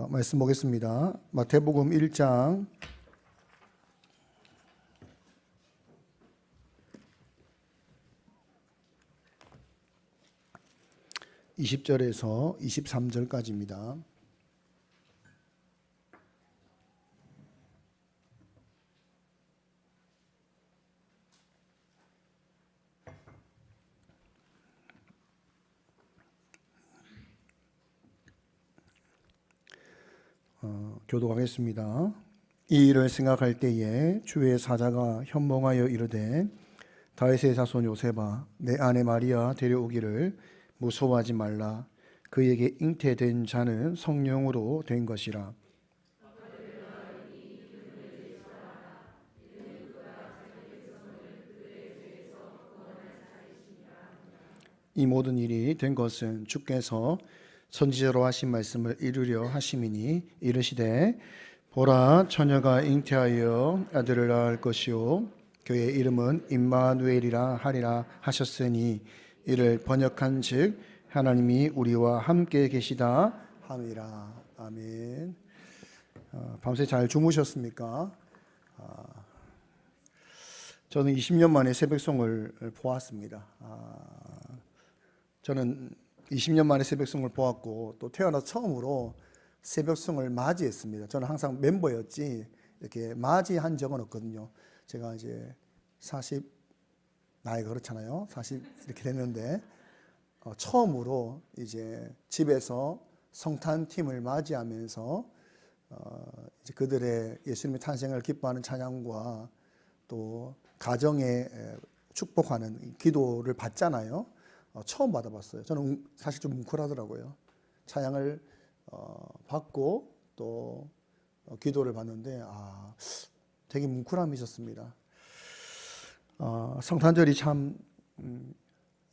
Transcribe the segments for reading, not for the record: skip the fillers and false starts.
말씀 보겠습니다. 마태복음 1장 20절에서 23절까지입니다. 교독하겠습니다. 이 일을 생각할 때에 주의 사자가 현몽하여 이르되 다윗의 자손 요셉아 내 아내 마리아 데려오기를 무서워하지 말라. 그에게 잉태된 자는 성령으로 된 것이라. 이 모든 일이 된 것은 주께서 선지자로 하신 말씀을 이루려 하심이니 이르시되 보라 처녀가 잉태하여 아들을 낳을 것이요 그의 이름은 임마누엘이라 하리라 하셨으니 이를 번역한즉 하나님이 우리와 함께 계시다 함이라. 아멘. 밤새 잘 주무셨습니까? 저는 20년 만에 새벽송을 보았습니다. 저는 20년 만에 새벽송을 보았고 또 태어나서 처음으로 새벽송을 맞이했습니다. 저는 항상 멤버였지 이렇게 맞이한 적은 없거든요. 제가 이제 40 나이가 그렇잖아요. 40 이렇게 됐는데 처음으로 이제 집에서 성탄팀을 맞이하면서 이제 그들의 예수님의 탄생을 기뻐하는 찬양과 또 가정에 축복하는 기도를 받잖아요. 처음 받아봤어요. 저는 사실 좀 뭉클하더라고요. 찬양을 받고 또 기도를 받는데 되게 뭉클함이 있었습니다. 성탄절이 참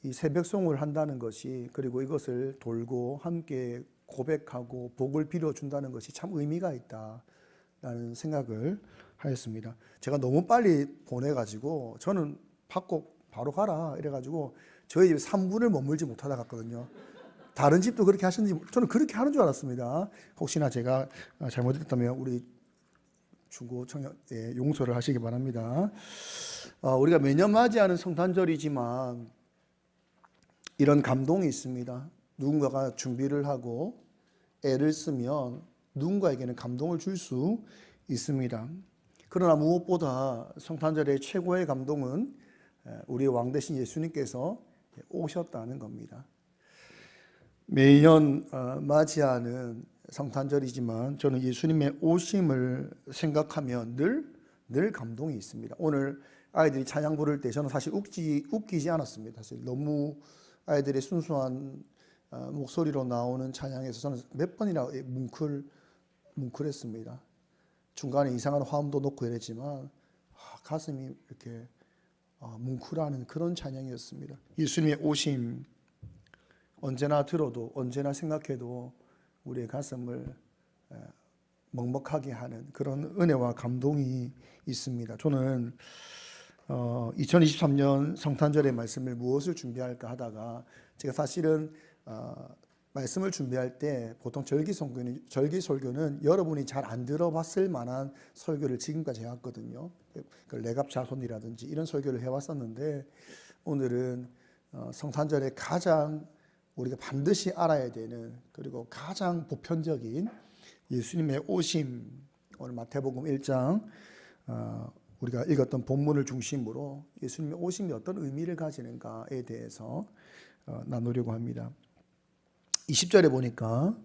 이 새벽송을 한다는 것이 그리고 이것을 돌고 함께 고백하고 복을 빌어준다는 것이 참 의미가 있다라는 생각을 하였습니다. 제가 너무 빨리 보내가지고 저는 받고 바로 가라 이래가지고 저희 집에 3분을 머물지 못하다 갔거든요. 다른 집도 그렇게 하셨는지 저는 그렇게 하는 줄 알았습니다. 혹시나 제가 잘못했다면 우리 중고 청년 용서를 하시기 바랍니다. 우리가 매년 맞이하는 성탄절이지만 이런 감동이 있습니다. 누군가가 준비를 하고 애를 쓰면 누군가에게는 감동을 줄 수 있습니다. 그러나 무엇보다 성탄절의 최고의 감동은 우리 왕 대신 예수님께서 오셨다는 겁니다. 매년 맞이하는 성탄절이지만 저는 예수님의 오심을 생각하면 늘 감동이 있습니다. 오늘 아이들이 찬양 부를 때 저는 사실 웃기지 않았습니다. 사실 너무 아이들의 순수한 목소리로 나오는 찬양에서 저는 몇 번이나 뭉클했습니다. 중간에 이상한 화음도 넣고 이랬지만 가슴이 이렇게 뭉클하는 그런 찬양이었습니다. 예수님의 오심 언제나 들어도 언제나 생각해도 우리의 가슴을 먹먹하게 하는 그런 은혜와 감동이 있습니다. 저는 2023년 성탄절의 말씀을 무엇을 준비할까 하다가 제가 사실은 말씀을 준비할 때 보통 절기 설교는 여러분이 잘 안 들어봤을 만한 설교를 지금까지 해왔거든요. 레갑자손이라든지 이런 설교를 해왔었는데 오늘은 성탄절에 가장 우리가 반드시 알아야 되는 그리고 가장 보편적인 예수님의 오심, 오늘 마태복음 1장 우리가 읽었던 본문을 중심으로 예수님의 오심이 어떤 의미를 가지는가에 대해서 나누려고 합니다. 20절에 보니까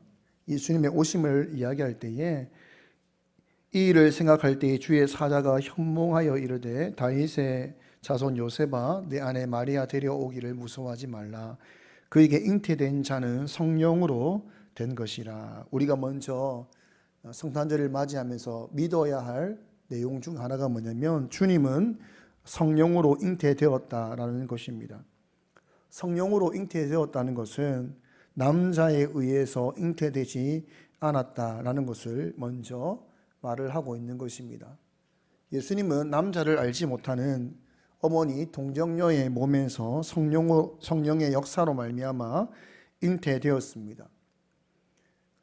예수님의 오심을 이야기할 때에 이 일을 생각할 때에 주의 사자가 현몽하여 이르되 다윗의 자손 요셉아 내 아내 마리아 데려오기를 무서워하지 말라. 그에게 잉태된 자는 성령으로 된 것이라. 우리가 먼저 성탄절을 맞이하면서 믿어야 할 내용 중 하나가 뭐냐면 주님은 성령으로 잉태되었다라는 것입니다. 성령으로 잉태되었다는 것은 남자에 의해서 잉태되지 않았다라는 것을 먼저 말을 하고 있는 것입니다. 예수님은 남자를 알지 못하는 어머니 동정녀의 몸에서 성령의 역사로 말미암아 잉태되었습니다.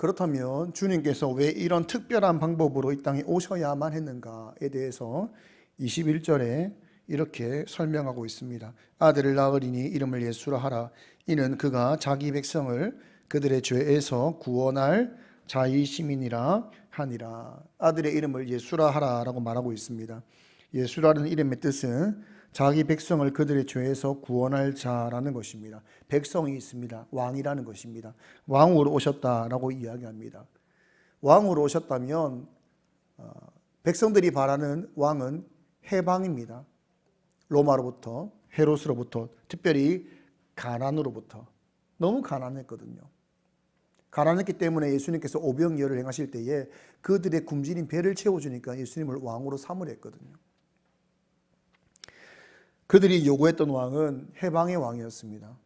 그렇다면 주님께서 왜 이런 특별한 방법으로 이 땅에 오셔야만 했는가에 대해서 21절에 이렇게 설명하고 있습니다. 아들을 낳으리니 이름을 예수라 하라. 이는 그가 자기 백성을 그들의 죄에서 구원할 자의심이니라 하니라. 아들의 이름을 예수라 하라 라고 말하고 있습니다. 예수라는 이름의 뜻은 자기 백성을 그들의 죄에서 구원할 자라는 것입니다. 백성이 있습니다. 왕이라는 것입니다. 왕으로 오셨다라고 이야기합니다. 왕으로 오셨다면 백성들이 바라는 왕은 해방입니다. 로마로부터, 헤롯으로부터, 특별히 가난으로부터. 너무 가난했거든요. 가난했기 때문에 예수님께서 오병이어를 행하실 때에 그들의 굶주린 배를 채워주니까 예수님을 왕으로 삼으려 했거든요. 그들이 요구했던 왕은 해방의 왕이었습니다.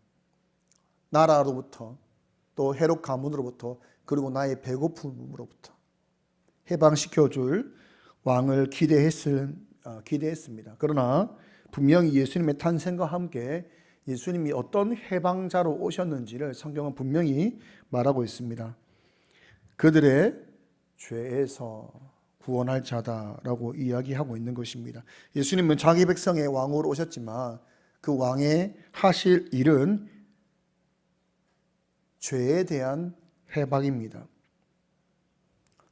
나라로부터, 또 헤롯 가문으로부터, 그리고 나의 배고픔으로부터 해방시켜줄 왕을 기대했습니다. 그러나 분명히 예수님의 탄생과 함께 예수님이 어떤 해방자로 오셨는지를 성경은 분명히 말하고 있습니다. 그들의 죄에서 구원할 자다라고 이야기하고 있는 것입니다. 예수님은 자기 백성의 왕으로 오셨지만 그 왕의 하실 일은 죄에 대한 해방입니다.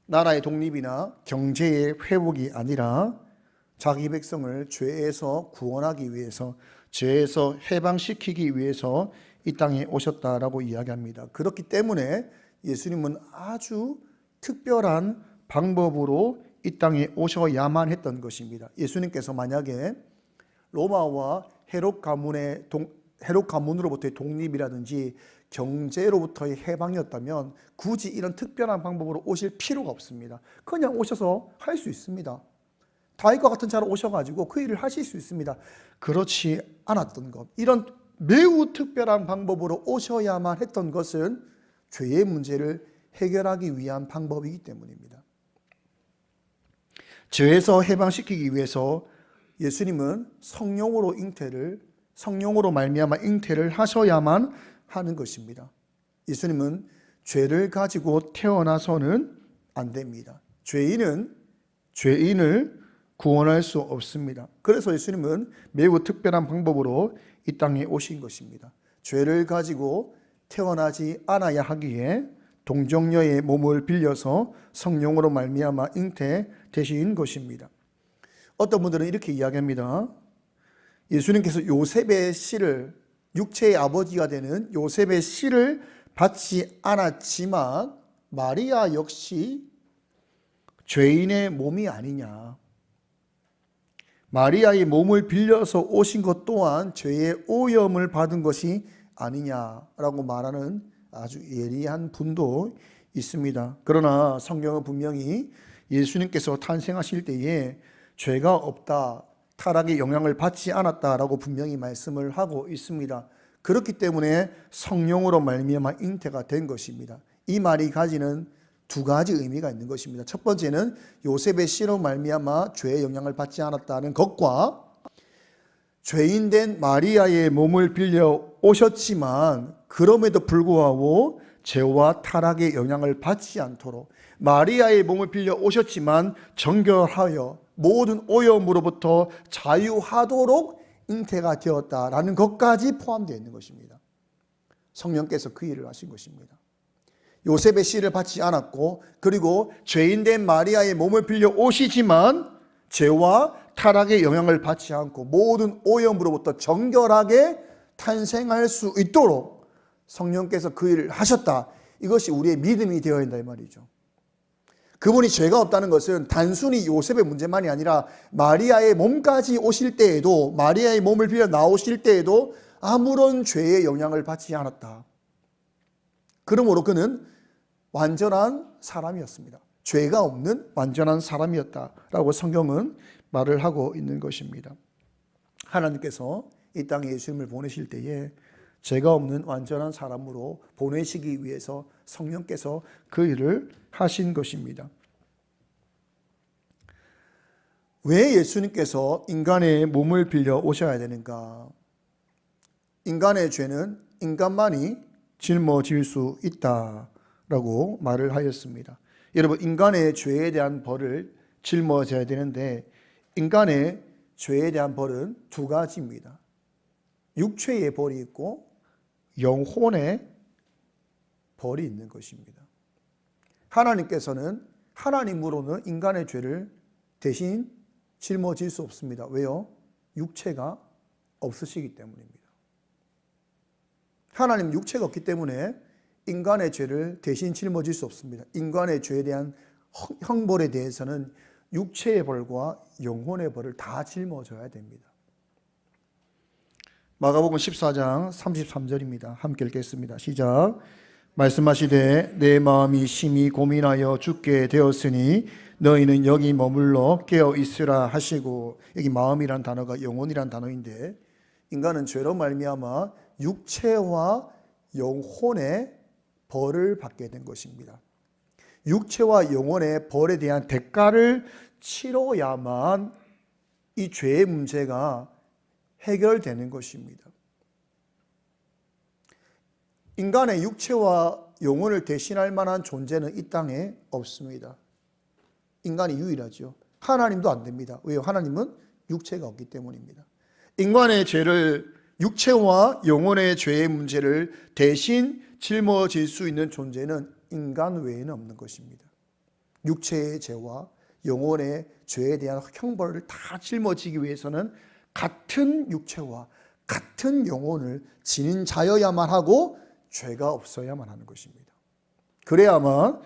나라의 독립이나 경제의 회복이 아니라 자기 백성을 죄에서 구원하기 위해서, 죄에서 해방시키기 위해서 이 땅에 오셨다라고 이야기합니다. 그렇기 때문에 예수님은 아주 특별한 방법으로 이 땅에 오셔야만 했던 것입니다. 예수님께서 만약에 로마와 헤롯 가문으로부터의 독립이라든지 경제로부터의 해방이었다면 굳이 이런 특별한 방법으로 오실 필요가 없습니다. 그냥 오셔서 할 수 있습니다. 다윗과 같은 자로 오셔가지고 그 일을 하실 수 있습니다. 그렇지 않았던 것, 이런 매우 특별한 방법으로 오셔야만 했던 것은 죄의 문제를 해결하기 위한 방법이기 때문입니다. 죄에서 해방시키기 위해서 예수님은 성령으로 말미암아 잉태를 하셔야만 하는 것입니다. 예수님은 죄를 가지고 태어나서는 안 됩니다. 죄인을 구원할 수 없습니다. 그래서 예수님은 매우 특별한 방법으로 이 땅에 오신 것입니다. 죄를 가지고 태어나지 않아야 하기에 동정녀의 몸을 빌려서 성령으로 말미암아 잉태되신 것입니다. 어떤 분들은 이렇게 이야기합니다. 예수님께서 요셉의 씨를, 육체의 아버지가 되는 요셉의 씨를 받지 않았지만 마리아 역시 죄인의 몸이 아니냐, 마리아의 몸을 빌려서 오신 것 또한 죄의 오염을 받은 것이 아니냐라고 말하는 아주 예리한 분도 있습니다. 그러나 성경은 분명히 예수님께서 탄생하실 때에 죄가 없다, 타락의 영향을 받지 않았다라고 분명히 말씀을 하고 있습니다. 그렇기 때문에 성령으로 말미암아 잉태가 된 것입니다. 이 말이 가지는 두 가지 의미가 있는 것입니다. 첫 번째는 요셉의 씨로 말미암아 죄의 영향을 받지 않았다는 것과 죄인된 마리아의 몸을 빌려 오셨지만 그럼에도 불구하고 죄와 타락의 영향을 받지 않도록, 마리아의 몸을 빌려 오셨지만 정결하여 모든 오염으로부터 자유하도록 잉태가 되었다라는 것까지 포함되어 있는 것입니다. 성령께서 그 일을 하신 것입니다. 요셉의 씨를 받지 않았고, 그리고 죄인된 마리아의 몸을 빌려 오시지만 죄와 타락의 영향을 받지 않고 모든 오염으로부터 정결하게 탄생할 수 있도록 성령께서 그 일을 하셨다. 이것이 우리의 믿음이 되어야 한다 이 말이죠. 그분이 죄가 없다는 것은 단순히 요셉의 문제만이 아니라 마리아의 몸까지 오실 때에도, 마리아의 몸을 빌려 나오실 때에도 아무런 죄의 영향을 받지 않았다. 그러므로 그는 완전한 사람이었습니다. 죄가 없는 완전한 사람이었다라고 성경은 말을 하고 있는 것입니다. 하나님께서 이 땅에 예수님을 보내실 때에 죄가 없는 완전한 사람으로 보내시기 위해서 성령께서 그 일을 하신 것입니다. 왜 예수님께서 인간의 몸을 빌려 오셔야 되는가? 인간의 죄는 인간만이 짊어질 수 있다라고 라고 말을 하였습니다. 여러분, 인간의 죄에 대한 벌을 짊어져야 되는데 인간의 죄에 대한 벌은 두 가지입니다. 육체의 벌이 있고 영혼의 벌이 있는 것입니다. 하나님께서는 하나님으로는 인간의 죄를 대신 짊어질 수 없습니다. 왜요? 육체가 없으시기 때문입니다. 하나님 육체가 없기 때문에 인간의 죄를 대신 짊어질 수 없습니다. 인간의 죄에 대한 형벌에 대해서는 육체의 벌과 영혼의 벌을 다 짊어져야 됩니다. 마가복음 14장 33절입니다. 함께 읽겠습니다. 시작. 말씀하시되 내 마음이 심히 고민하여 죽게 되었으니 너희는 여기 머물러 깨어 있으라 하시고, 여기 마음이란 단어가 영혼이란 단어인데 인간은 죄로 말미암아 육체와 영혼의 벌을 받게 된 것입니다. 육체와 영혼의 벌에 대한 대가를 치러야만 이 죄의 문제가 해결되는 것입니다. 인간의 육체와 영혼을 대신할 만한 존재는 이 땅에 없습니다. 인간이 유일하죠. 하나님도 안 됩니다. 왜요? 하나님은 육체가 없기 때문입니다. 인간의 죄를, 육체와 영혼의 죄의 문제를 대신 짊어질 수 있는 존재는 인간 외에는 없는 것입니다. 육체의 죄와 영혼의 죄에 대한 형벌을 다 짊어지기 위해서는 같은 육체와 같은 영혼을 지닌 자여야만 하고 죄가 없어야만 하는 것입니다. 그래야만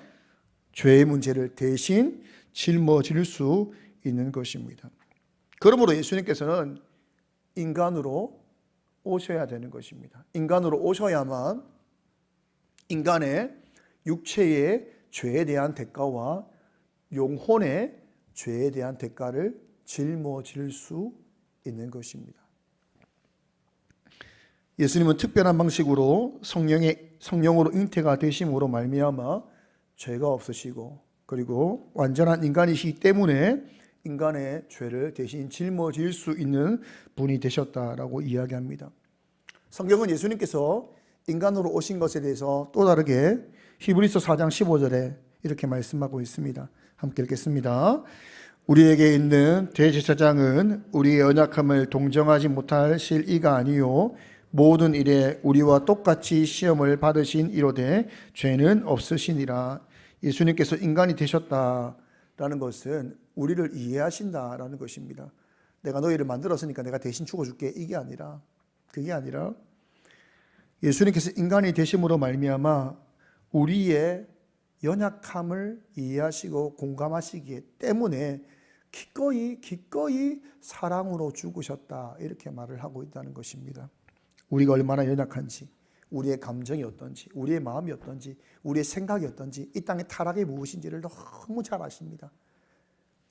죄의 문제를 대신 짊어질 수 있는 것입니다. 그러므로 예수님께서는 인간으로 오셔야 되는 것입니다. 인간으로 오셔야만 인간의 육체의 죄에 대한 대가와 영혼의 죄에 대한 대가를 짊어질 수 있는 것입니다. 예수님은 특별한 방식으로 성령으로 잉태가 되심으로 말미암아 죄가 없으시고 그리고 완전한 인간이시기 때문에 인간의 죄를 대신 짊어질 수 있는 분이 되셨다라고 이야기합니다. 성경은 예수님께서 인간으로 오신 것에 대해서 또 다르게 히브리서 4장 15절에 이렇게 말씀하고 있습니다. 함께 읽겠습니다. 우리에게 있는 대제사장은 우리의 연약함을 동정하지 못하실 이가 아니요 모든 일에 우리와 똑같이 시험을 받으신 이로되 죄는 없으시니라. 예수님께서 인간이 되셨다라는 것은 우리를 이해하신다라는 것입니다. 내가 너희를 만들었으니까 내가 대신 죽어줄게, 이게 아니라, 그게 아니라 예수님께서 인간이 되심으로 말미암아 우리의 연약함을 이해하시고 공감하시기 때문에 기꺼이 사랑으로 죽으셨다, 이렇게 말을 하고 있다는 것입니다. 우리가 얼마나 연약한지, 우리의 감정이 어떤지, 우리의 마음이 어떤지, 우리의 생각이 어떤지, 이 땅의 타락이 무엇인지를 너무 잘 아십니다.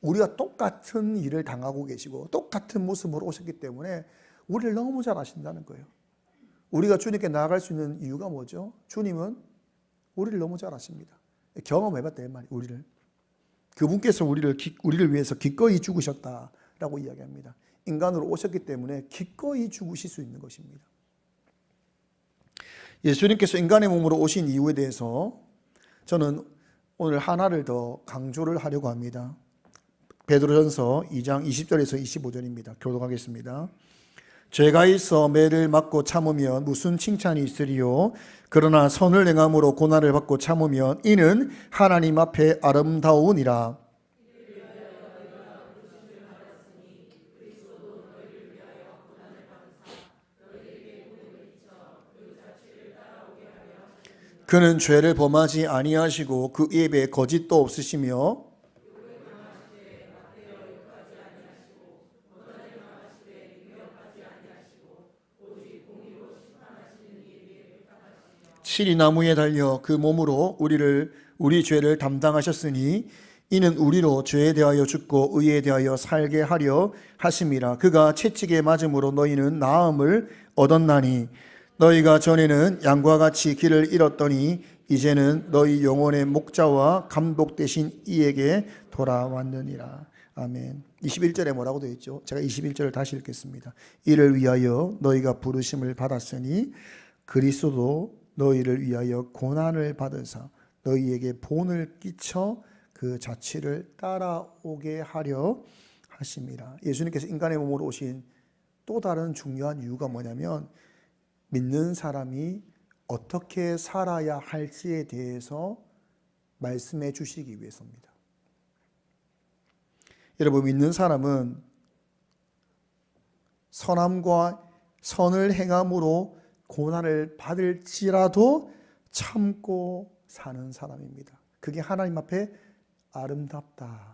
우리가 똑같은 일을 당하고 계시고 똑같은 모습으로 오셨기 때문에 우리를 너무 잘 아신다는 거예요. 우리가 주님께 나아갈 수 있는 이유가 뭐죠? 주님은 우리를 너무 잘 아십니다. 경험해봤다 이 말이에요. 우리를. 그분께서 우리를 위해서 기꺼이 죽으셨다라고 이야기합니다. 인간으로 오셨기 때문에 기꺼이 죽으실 수 있는 것입니다. 예수님께서 인간의 몸으로 오신 이유에 대해서 저는 오늘 하나를 더 강조를 하려고 합니다. 베드로전서 2장 20절에서 25절입니다. 교독하겠습니다. 죄가 있어 매를 맞고 참으면 무슨 칭찬이 있으리요? 그러나 선을 행함으로 고난을 받고 참으면 이는 하나님 앞에 아름다우니라. 그는 죄를 범하지 아니하시고 그 입에 거짓도 없으시며 실이 나무에 달려 그 몸으로 우리 죄를 담당하셨으니 이는 우리로 죄에 대하여 죽고 의에 대하여 살게 하려 하심이라. 그가 채찍에 맞음으로 너희는 나음을 얻었나니 너희가 전에는 양과 같이 길을 잃었더니 이제는 너희 영혼의 목자와 감독 되신 이에게 돌아왔느니라. 아멘. 21절에 뭐라고 되어 있죠? 제가 21절을 다시 읽겠습니다. 이를 위하여 너희가 부르심을 받았으니 그리스도도 너희를 위하여 고난을 받으사 너희에게 본을 끼쳐 그 자취를 따라오게 하려 하심이라. 예수님께서 인간의 몸으로 오신 또 다른 중요한 이유가 뭐냐면 믿는 사람이 어떻게 살아야 할지에 대해서 말씀해 주시기 위해서입니다. 여러분, 믿는 사람은 선함과 선을 행함으로 고난을 받을지라도 참고 사는 사람입니다. 그게 하나님 앞에 아름답다라고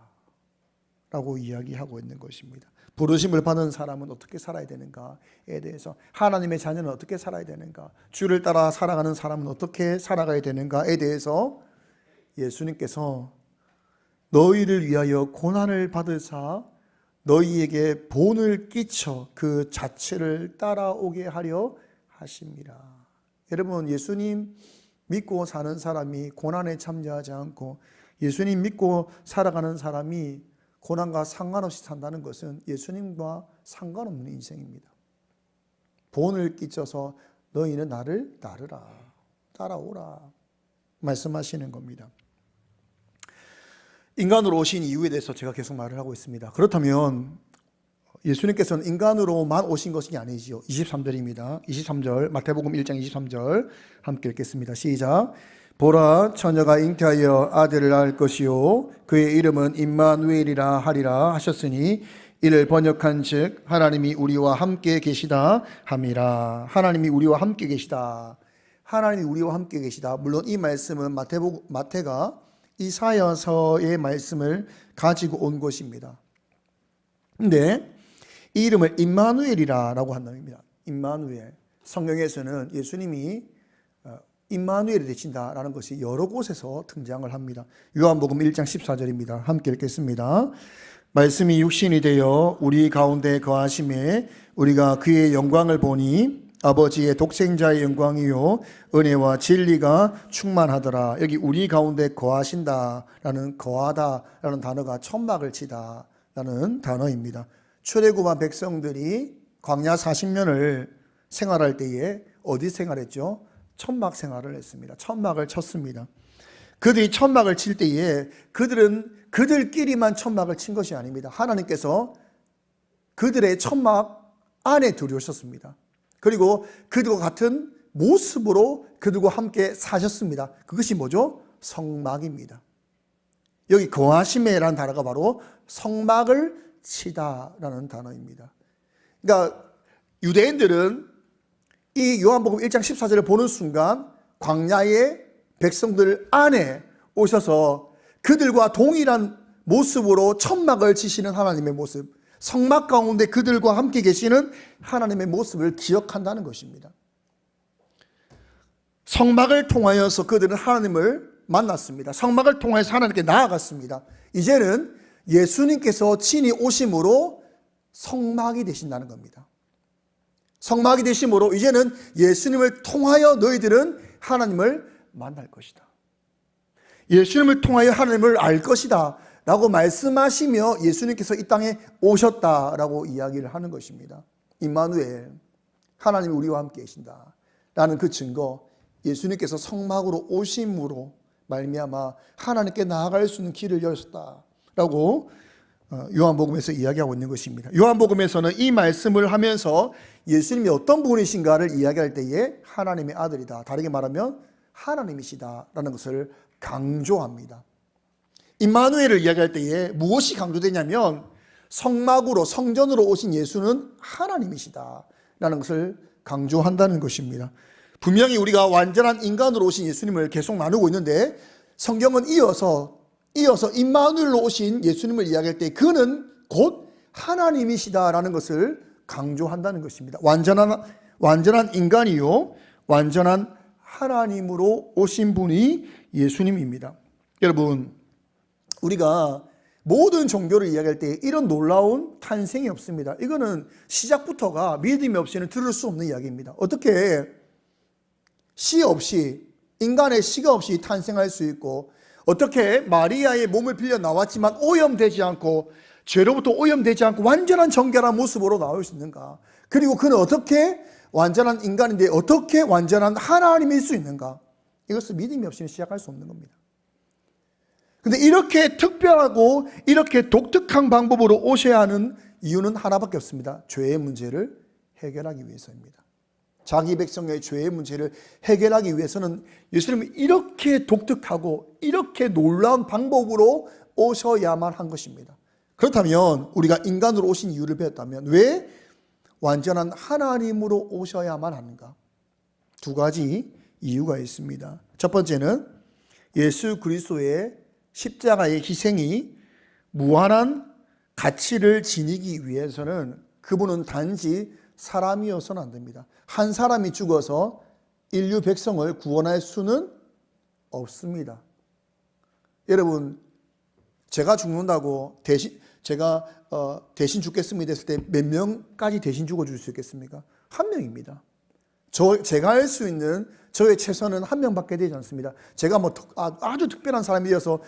이야기하고 있는 것입니다. 부르심을 받은 사람은 어떻게 살아야 되는가에 대해서, 하나님의 자녀는 어떻게 살아야 되는가, 주를 따라 살아가는 사람은 어떻게 살아가야 되는가에 대해서 예수님께서 너희를 위하여 고난을 받으사 너희에게 본을 끼쳐 그 자체를 따라오게 하려 하십니다. 여러분, 예수님 믿고 사는 사람이 고난에 참여하지 않고 예수님 믿고 살아가는 사람이 고난과 상관없이 산다는 것은 예수님과 상관없는 인생입니다. 본을 끼쳐서 너희는 나를 따르라, 따라오라 말씀하시는 겁니다. 인간으로 오신 이유에 대해서 제가 계속 말을 하고 있습니다. 그렇다면 예수님께서는 인간으로만 오신 것이 아니지요. 23절입니다. 23절, 마태복음 1장 23절 함께 읽겠습니다. 시작. 보라, 처녀가 잉태하여 아들을 낳을 것이요 그의 이름은 임마누엘이라 하리라 하셨으니 이를 번역한즉 하나님이 우리와 함께 계시다 함이라. 하나님이 우리와 함께 계시다. 하나님이 우리와 함께 계시다. 물론 이 말씀은 마태가 이사야서의 말씀을 가지고 온 것입니다. 근데 이 이름을 임마누엘이라고 한답니다. 임마누엘. 성경에서는 예수님이 임마누엘이 되신다라는 것이 여러 곳에서 등장을 합니다. 요한복음 1장 14절입니다. 함께 읽겠습니다. 말씀이 육신이 되어 우리 가운데 거하심에 우리가 그의 영광을 보니 아버지의 독생자의 영광이요 은혜와 진리가 충만하더라. 여기 우리 가운데 거하신다라는 거하다라는 단어가 천막을 치다라는 단어입니다. 출애굽한 백성들이 광야 40년을 생활할 때에 어디 생활했죠? 천막 생활을 했습니다. 천막을 쳤습니다. 그들이 천막을 칠 때에 그들은 그들끼리만 천막을 친 것이 아닙니다. 하나님께서 그들의 천막 안에 들어오셨습니다. 그리고 그들과 같은 모습으로 그들과 함께 사셨습니다. 그것이 뭐죠? 성막입니다. 여기 거하심에라는 단어가 바로 성막을 치다라는 단어입니다. 그러니까 유대인들은 이 요한복음 1장 14절을 보는 순간 광야의 백성들 안에 오셔서 그들과 동일한 모습으로 천막을 치시는 하나님의 모습, 성막 가운데 그들과 함께 계시는 하나님의 모습을 기억한다는 것입니다. 성막을 통하여서 그들은 하나님을 만났습니다. 성막을 통해서 하나님께 나아갔습니다. 이제는 예수님께서 친히 오심으로 성막이 되신다는 겁니다. 성막이 되심으로 이제는 예수님을 통하여 너희들은 하나님을 만날 것이다. 예수님을 통하여 하나님을 알 것이다 라고 말씀하시며 예수님께서 이 땅에 오셨다라고 이야기를 하는 것입니다. 임마누엘, 하나님이 우리와 함께 계신다 라는 그 증거, 예수님께서 성막으로 오심으로 말미암아 하나님께 나아갈 수 있는 길을 열었다라고 요한복음에서 이야기하고 있는 것입니다. 요한복음에서는 이 말씀을 하면서 예수님이 어떤 분이신가를 이야기할 때에 하나님의 아들이다, 다르게 말하면 하나님이시다라는 것을 강조합니다. 임마누엘을 이야기할 때에 무엇이 강조되냐면 성막으로, 성전으로 오신 예수는 하나님이시다라는 것을 강조한다는 것입니다. 분명히 우리가 완전한 인간으로 오신 예수님을 계속 나누고 있는데 성경은 이어서 임마누엘로 오신 예수님을 이야기할 때 그는 곧 하나님이시다라는 것을 강조한다는 것입니다. 완전한 인간이요 완전한 하나님으로 오신 분이 예수님입니다. 여러분, 우리가 모든 종교를 이야기할 때 이런 놀라운 탄생이 없습니다. 이거는 시작부터가 믿음이 없이는 들을 수 없는 이야기입니다. 어떻게 씨 없이, 인간의 씨가 없이 탄생할 수 있고, 어떻게 마리아의 몸을 빌려 나왔지만 오염되지 않고, 죄로부터 오염되지 않고 완전한 정결한 모습으로 나올 수 있는가? 그리고 그는 어떻게 완전한 인간인데 어떻게 완전한 하나님일 수 있는가? 이것을 믿음이 없이는 시작할 수 없는 겁니다. 근데 이렇게 특별하고 이렇게 독특한 방법으로 오셔야 하는 이유는 하나밖에 없습니다. 죄의 문제를 해결하기 위해서입니다. 자기 백성의 죄의 문제를 해결하기 위해서는 예수님은 이렇게 독특하고 이렇게 놀라운 방법으로 오셔야만 한 것입니다. 그렇다면 우리가 인간으로 오신 이유를 배웠다면 왜 완전한 하나님으로 오셔야만 하는가? 두 가지 이유가 있습니다. 첫 번째는 예수 그리스도의 십자가의 희생이 무한한 가치를 지니기 위해서는 그분은 단지 사람이어서는 안 됩니다. 한 사람이 죽어서 인류 백성을 구원할 수는 없습니다. 여러분, 제가 죽는다고 제가 대신 죽겠습니다 했을 때 몇 명까지 대신 죽어줄 수 있겠습니까? 한 명입니다. 제가 할 수 있는 저의 최선은 한 명밖에 되지 않습니다. 제가 아주 특별한 사람이 되어서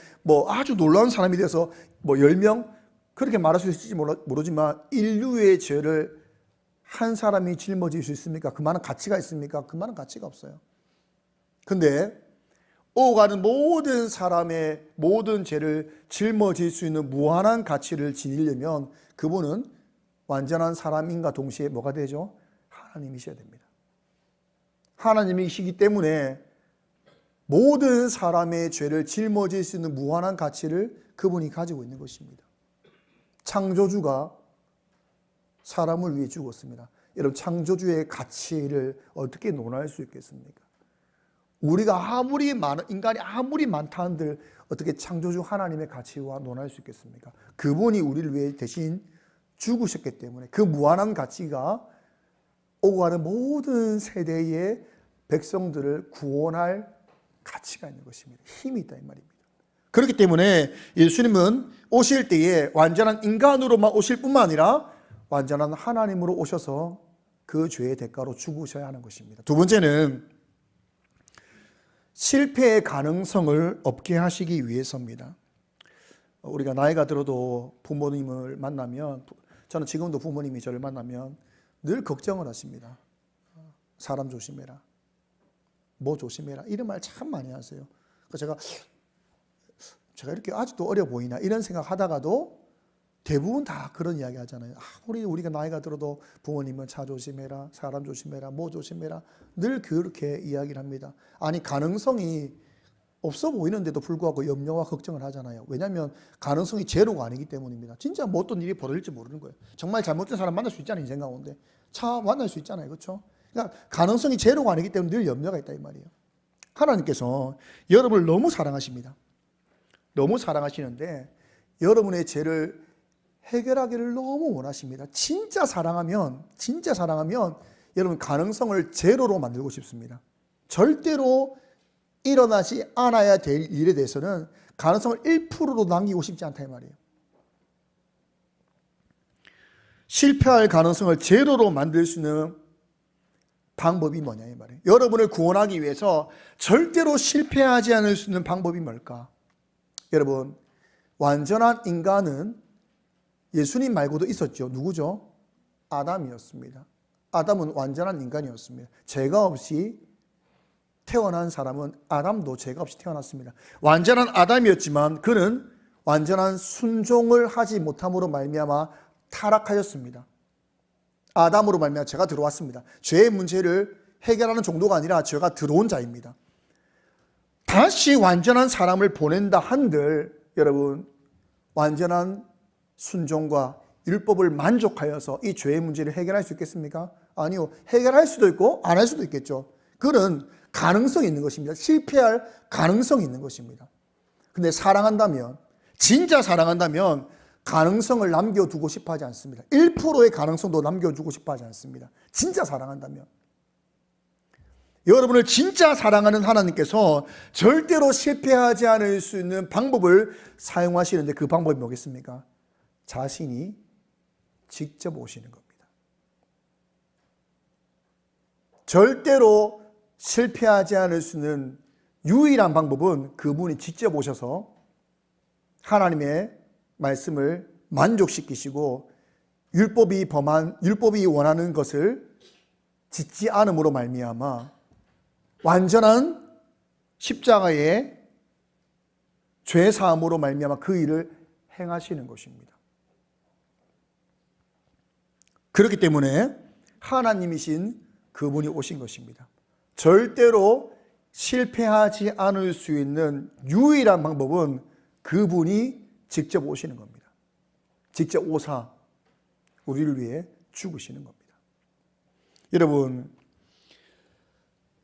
아주 놀라운 사람이 되어서 10명 그렇게 말할 수 있을지 모르지만 인류의 죄를 한 사람이 짊어질 수 있습니까? 그만한 가치가 있습니까? 그만한 가치가 없어요. 근데 오가는 모든 사람의 모든 죄를 짊어질 수 있는 무한한 가치를 지니려면 그분은 완전한 사람인가 동시에 뭐가 되죠? 하나님이셔야 됩니다. 하나님이시기 때문에 모든 사람의 죄를 짊어질 수 있는 무한한 가치를 그분이 가지고 있는 것입니다. 창조주가 사람을 위해 죽었습니다. 여러분, 창조주의 가치를 어떻게 논할 수 있겠습니까? 우리가 인간이 아무리 많다 한들 어떻게 창조주 하나님의 가치와 논할 수 있겠습니까? 그분이 우리를 위해 대신 죽으셨기 때문에 그 무한한 가치가 오고 가는 모든 세대의 백성들을 구원할 가치가 있는 것입니다. 힘이 있다 이 말입니다. 그렇기 때문에 예수님은 오실 때에 완전한 인간으로만 오실 뿐만 아니라 완전한 하나님으로 오셔서 그 죄의 대가로 죽으셔야 하는 것입니다. 두 번째는 실패의 가능성을 없게 하시기 위해서입니다. 우리가 나이가 들어도 부모님을 만나면, 저는 지금도 부모님이 저를 만나면 늘 걱정을 하십니다. 사람 조심해라, 뭐 조심해라, 이런 말 참 많이 하세요. 그래서 제가 이렇게 아직도 어려 보이나 이런 생각하다가도 대부분 다 그런 이야기 하잖아요. 우리가 나이가 들어도 부모님은 차 조심해라, 사람 조심해라, 뭐 조심해라, 늘 그렇게 이야기를 합니다. 아니, 가능성이 없어 보이는데도 불구하고 염려와 걱정을 하잖아요. 왜냐하면 가능성이 제로가 아니기 때문입니다. 진짜 뭐 어떤 일이 벌어질지 모르는 거예요. 정말 잘못된 사람 만날 수 있잖아요. 인생 가운데 차 만날 수 있잖아요. 그렇죠? 그러니까 가능성이 제로가 아니기 때문에 늘 염려가 있다 이 말이에요. 하나님께서 여러분을 너무 사랑하십니다. 너무 사랑하시는데 여러분의 죄를 해결하기를 너무 원하십니다. 진짜 사랑하면 여러분 가능성을 제로로 만들고 싶습니다. 절대로 일어나지 않아야 될 일에 대해서는 가능성을 1%로 남기고 싶지 않다 이 말이에요. 실패할 가능성을 제로로 만들 수 있는 방법이 뭐냐 이 말이에요. 여러분을 구원하기 위해서 절대로 실패하지 않을 수 있는 방법이 뭘까? 여러분, 완전한 인간은 예수님 말고도 있었죠. 누구죠? 아담이었습니다. 아담은 완전한 인간이었습니다. 죄가 없이 태어난 사람은 아담도 죄가 없이 태어났습니다. 완전한 아담이었지만 그는 완전한 순종을 하지 못함으로 말미암아 타락하였습니다. 아담으로 말미암아 죄가 들어왔습니다. 죄의 문제를 해결하는 정도가 아니라 죄가 들어온 자입니다. 다시 완전한 사람을 보낸다 한들 여러분, 완전한 순종과 율법을 만족하여서 이 죄의 문제를 해결할 수 있겠습니까? 아니요. 해결할 수도 있고 안 할 수도 있겠죠. 그는 가능성이 있는 것입니다. 실패할 가능성이 있는 것입니다. 근데 사랑한다면, 진짜 사랑한다면 가능성을 남겨두고 싶어 하지 않습니다. 1%의 가능성도 남겨두고 싶어 하지 않습니다. 진짜 사랑한다면. 여러분을 진짜 사랑하는 하나님께서 절대로 실패하지 않을 수 있는 방법을 사용하시는데 그 방법이 뭐겠습니까? 자신이 직접 오시는 겁니다. 절대로 실패하지 않을 수 있는 유일한 방법은 그분이 직접 오셔서 하나님의 말씀을 만족시키시고 율법이 원하는 것을 짓지 않음으로 말미암아 완전한 십자가의 죄 사함으로 말미암아 그 일을 행하시는 것입니다. 그렇기 때문에 하나님이신 그분이 오신 것입니다. 절대로 실패하지 않을 수 있는 유일한 방법은 그분이 직접 오시는 겁니다. 직접 오사 우리를 위해 죽으시는 겁니다. 여러분,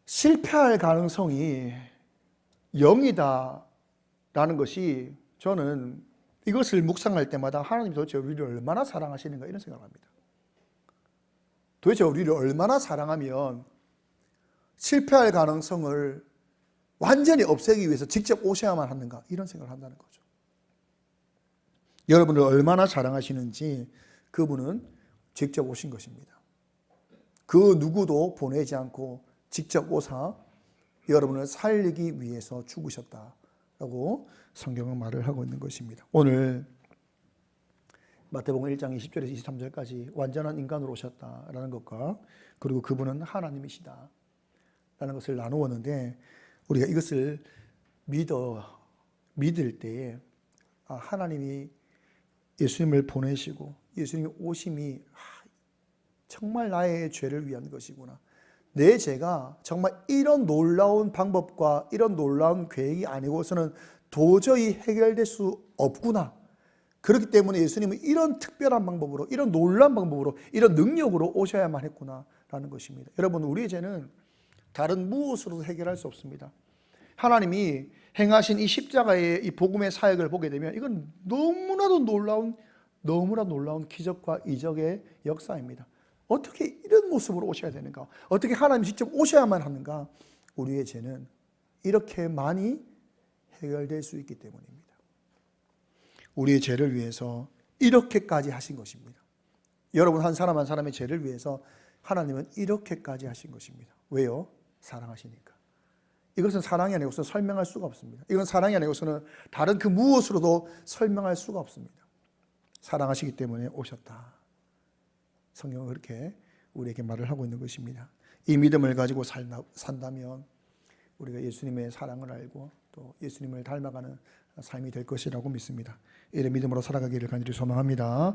실패할 가능성이 0이다라는 것이 저는 이것을 묵상할 때마다 하나님이 도대체 우리를 얼마나 사랑하시는가 이런 생각을 합니다. 도대체 우리를 얼마나 사랑하면 실패할 가능성을 완전히 없애기 위해서 직접 오셔야만 하는가 이런 생각을 한다는 거죠. 여러분을 얼마나 사랑하시는지 그분은 직접 오신 것입니다. 그 누구도 보내지 않고 직접 오사 여러분을 살리기 위해서 죽으셨다라고 성경은 말을 하고 있는 것입니다. 오늘 마태복음 1장 20절에서 23절까지 완전한 인간으로 오셨다라는 것과 그리고 그분은 하나님이시다 라는 것을 나누었는데, 우리가 이것을 믿을 때에 하나님이 예수님을 보내시고 예수님이 오심이 정말 나의 죄를 위한 것이구나, 내 죄가 정말 이런 놀라운 방법과 이런 놀라운 계획이 아니고서는 도저히 해결될 수 없구나, 그렇기 때문에 예수님은 이런 특별한 방법으로, 이런 놀라운 방법으로, 이런 능력으로 오셔야만 했구나 라는 것입니다. 여러분, 우리의 죄는 다른 무엇으로도 해결할 수 없습니다. 하나님이 행하신 이 십자가의 이 복음의 사역을 보게 되면 이건 너무나도 놀라운 기적과 이적의 역사입니다. 어떻게 이런 모습으로 오셔야 되는가? 어떻게 하나님이 직접 오셔야만 하는가? 우리의 죄는 이렇게 많이 해결될 수 있기 때문입니다. 우리의 죄를 위해서 이렇게까지 하신 것입니다. 여러분, 한 사람 한 사람의 죄를 위해서 하나님은 이렇게까지 하신 것입니다. 왜요? 사랑하시니까. 이것은 사랑이 아니고서 설명할 수가 없습니다. 이건 사랑이 아니고서는 다른 그 무엇으로도 설명할 수가 없습니다. 사랑하시기 때문에 오셨다. 성경은 그렇게 우리에게 말을 하고 있는 것입니다. 이 믿음을 가지고 산다면 우리가 예수님의 사랑을 알고 또 예수님을 닮아가는 삶이 될 것이라고 믿습니다. 이런 믿음으로 살아가기를 간절히 소망합니다.